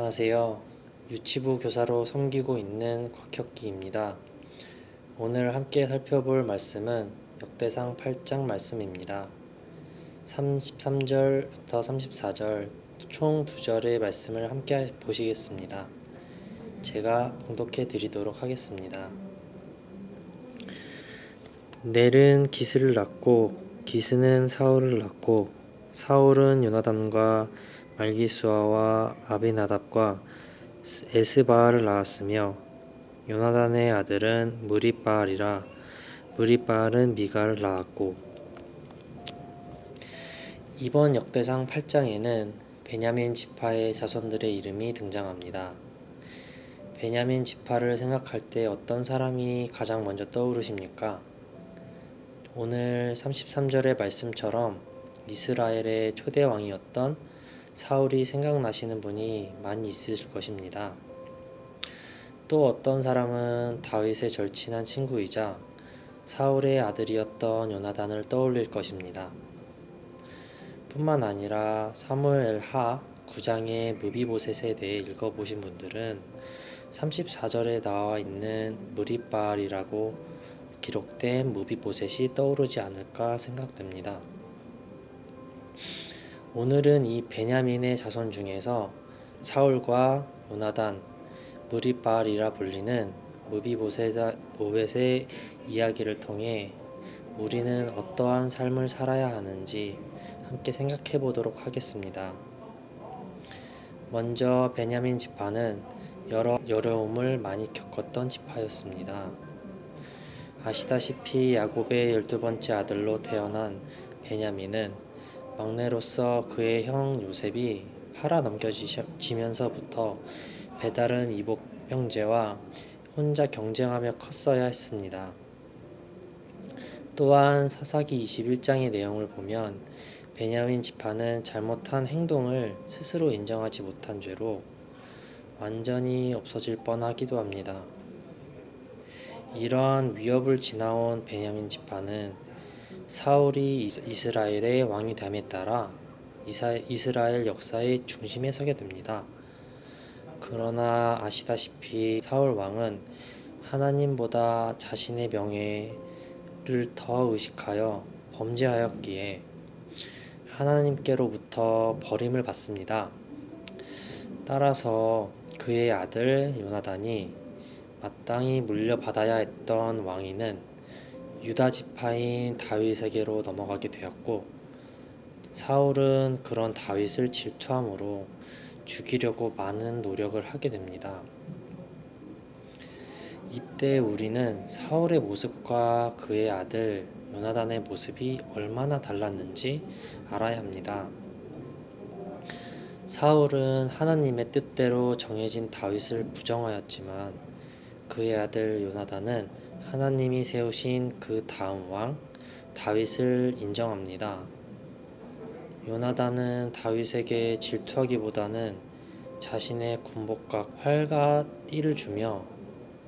안녕하세요. 유치부 교사로 섬기고 있는 곽혁기입니다. 오늘 함께 살펴볼 말씀은 역대상 8장 말씀입니다. 33절부터 34절 총 2절의 말씀을 함께 보시겠습니다. 제가 봉독해 드리도록 하겠습니다. 넬은 기스를 낳고 기스는 사울을 낳고 사울은 요나단과 말기수아와 아비나답과 에스바알을 낳았으며 요나단의 아들은 무리바알이라 무리바알은 미가를 낳았고. 이번 역대상 8장에는 베냐민 지파의 자손들의 이름이 등장합니다. 베냐민 지파를 생각할 때 어떤 사람이 가장 먼저 떠오르십니까? 오늘 33절의 말씀처럼 이스라엘의 초대 왕이었던 사울이 생각나시는 분이 많이 있으실 것입니다. 또 어떤 사람은 다윗의 절친한 친구이자 사울의 아들이었던 요나단을 떠올릴 것입니다. 뿐만 아니라 사무엘 하 9장의 무비보셋에 대해 읽어보신 분들은 34절에 나와 있는 무리바알이라고 기록된 무비보셋이 떠오르지 않을까 생각됩니다. 오늘은 이 베냐민의 자손 중에서 사울과 요나단, 무리바알이라 불리는 무비보셋의 이야기를 통해 우리는 어떠한 삶을 살아야 하는지 함께 생각해 보도록 하겠습니다. 먼저 베냐민 지파는 여러 어려움을 많이 겪었던 지파였습니다. 아시다시피 야곱의 12번째 아들로 태어난 베냐민은 막내로서 그의 형 요셉이 팔아 넘겨지면서부터 배다른 이복 형제와 혼자 경쟁하며 컸어야 했습니다. 또한 사사기 21장의 내용을 보면 베냐민 지파는 잘못한 행동을 스스로 인정하지 못한 죄로 완전히 없어질 뻔하기도 합니다. 이러한 위협을 지나온 베냐민 지파는 사울이 이스라엘의 왕이 됨에 따라 이스라엘 역사의 중심에 서게 됩니다. 그러나 아시다시피 사울 왕은 하나님보다 자신의 명예를 더 의식하여 범죄하였기에 하나님께로부터 버림을 받습니다. 따라서 그의 아들 요나단이 마땅히 물려받아야 했던 왕위는 유다 지파인 다윗에게로 넘어가게 되었고, 사울은 그런 다윗을 질투함으로 죽이려고 많은 노력을 하게 됩니다. 이때 우리는 사울의 모습과 그의 아들 요나단의 모습이 얼마나 달랐는지 알아야 합니다. 사울은 하나님의 뜻대로 정해진 다윗을 부정하였지만 그의 아들 요나단은 하나님이 세우신 그 다음 왕 다윗을 인정합니다. 요나단은 다윗에게 질투하기보다는 자신의 군복과 활과 띠를 주며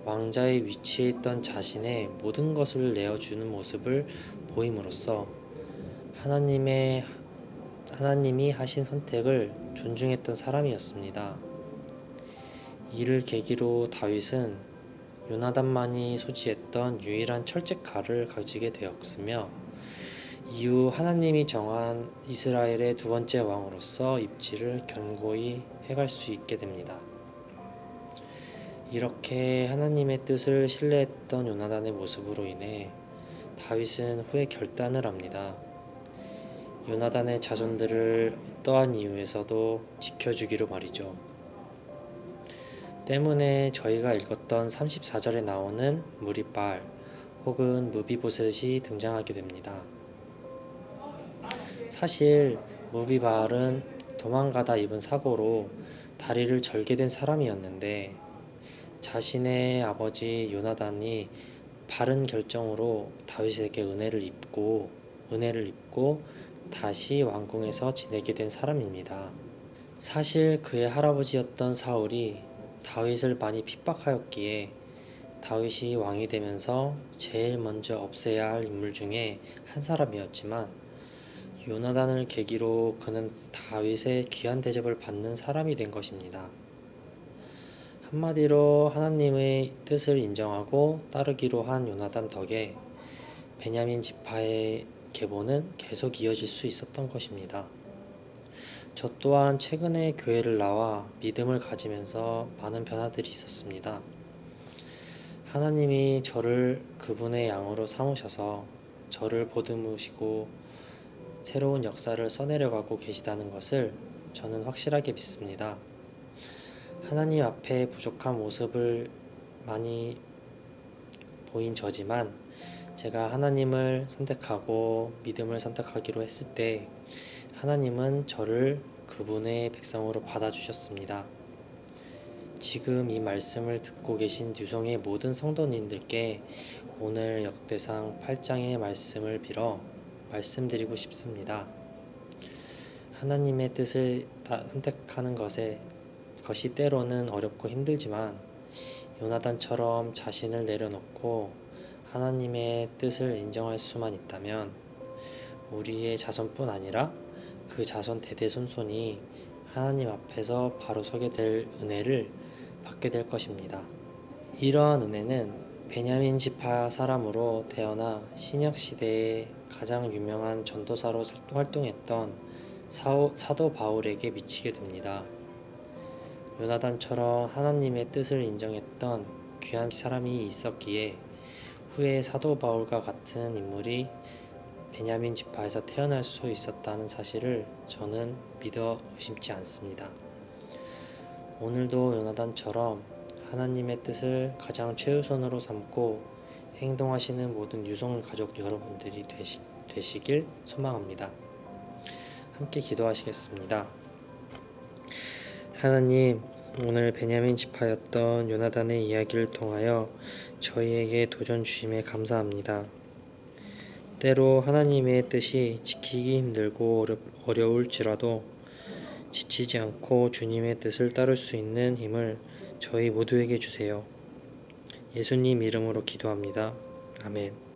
왕자의 위치에 있던 자신의 모든 것을 내어주는 모습을 보임으로써 하나님이 하신 선택을 존중했던 사람이었습니다. 이를 계기로 다윗은 요나단만이 소지했던 유일한 철책칼을 가지게 되었으며 이후 하나님이 정한 이스라엘의 두 번째 왕으로서 입지를 견고히 해갈 수 있게 됩니다. 이렇게 하나님의 뜻을 신뢰했던 요나단의 모습으로 인해 다윗은 후에 결단을 합니다. 요나단의 자손들을 어떠한 이유에서도 지켜주기로 말이죠. 때문에 저희가 읽었던 34절에 나오는 무리바알 혹은 무비보셋이 등장하게 됩니다. 사실 무비바알은 도망가다 입은 사고로 다리를 절게 된 사람이었는데 자신의 아버지 요나단이 바른 결정으로 다윗에게 은혜를 입고 다시 왕궁에서 지내게 된 사람입니다. 사실 그의 할아버지였던 사울이 다윗을 많이 핍박하였기에 다윗이 왕이 되면서 제일 먼저 없애야 할 인물 중에 한 사람이었지만 요나단을 계기로 그는 다윗의 귀한 대접을 받는 사람이 된 것입니다. 한마디로 하나님의 뜻을 인정하고 따르기로 한 요나단 덕에 베냐민 지파의 계보는 계속 이어질 수 있었던 것입니다. 저 또한 최근에 교회를 나와 믿음을 가지면서 많은 변화들이 있었습니다. 하나님이 저를 그분의 양으로 삼으셔서 저를 보듬으시고 새로운 역사를 써내려가고 계시다는 것을 저는 확실하게 믿습니다. 하나님 앞에 부족한 모습을 많이 보인 저지만 제가 하나님을 선택하고 믿음을 선택하기로 했을 때 하나님은 저를 그분의 백성으로 받아주셨습니다. 지금 이 말씀을 듣고 계신 유성의 모든 성도님들께 오늘 역대상 8장의 말씀을 빌어 말씀드리고 싶습니다. 하나님의 뜻을 선택하는 것이 때로는 어렵고 힘들지만 요나단처럼 자신을 내려놓고 하나님의 뜻을 인정할 수만 있다면 우리의 자손뿐 아니라 그 자손 대대손손이 하나님 앞에서 바로 서게 될 은혜를 받게 될 것입니다. 이러한 은혜는 베냐민 지파 사람으로 태어나 신약 시대에 가장 유명한 전도사로 활동했던 사도 바울에게 미치게 됩니다. 요나단처럼 하나님의 뜻을 인정했던 귀한 사람이 있었기에 후에 사도 바울과 같은 인물이 베냐민 지파에서 태어날 수 있었다는 사실을 저는 믿어 의심치 않습니다. 오늘도 요나단처럼 하나님의 뜻을 가장 최우선으로 삼고 행동하시는 모든 유성 가족 여러분들이 되시길 소망합니다. 함께 기도하시겠습니다. 하나님, 오늘 베냐민 지파였던 요나단의 이야기를 통하여 저희에게 도전 주심에 감사합니다. 때로 하나님의 뜻이 지키기 힘들고 어려울지라도 지치지 않고 주님의 뜻을 따를 수 있는 힘을 저희 모두에게 주세요. 예수님 이름으로 기도합니다. 아멘.